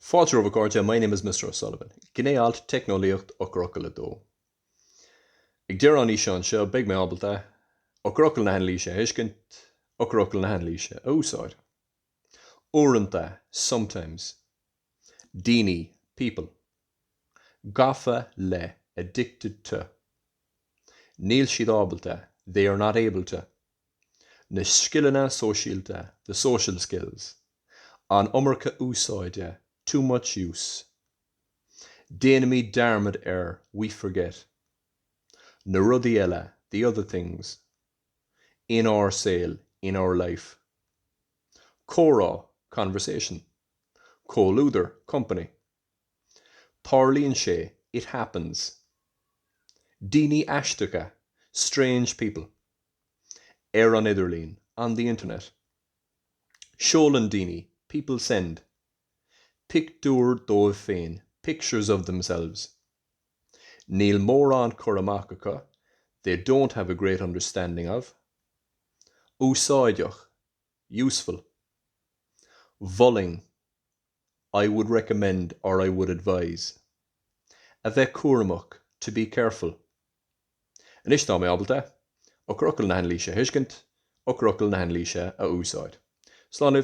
Eochairfhocail, my name is Mr. O'Sullivan. Gné-Alt, Teicneolaíocht, Eochairfhocail. Ag dear an Ishan seo, big me abalta, Eochairfhocail na hanlíise hiiscint, Eochairfhocail na hanlíise outside. Oranta, sometimes. Dini, people. Gafa le, addicted to. Níl siad abalta, they are not able to. Na skillina socialta, the social skills. An umarca úsáide, too much use. Déanamí darmad we forget. Na rudí eile, the other things. In our sale, in our life. Córá, conversation. Cólúdar, company. Tarlíonn sé, it happens. Dini ashtucha, strange people. Ar an idirlín, on the internet. Seolan dini, people send. Pictúr dóibh féin, pictures of themselves. Níl mór an curamachcha, they don't have a great understanding of. Úsáideach, useful. Vulling, I would recommend or I would advise. A bheith cuaramach, to be careful. An istá mé abalta, Eochairfhocail na hanlíise hiiscint, Eochairfhocail na hanlíise a úsáid. Slán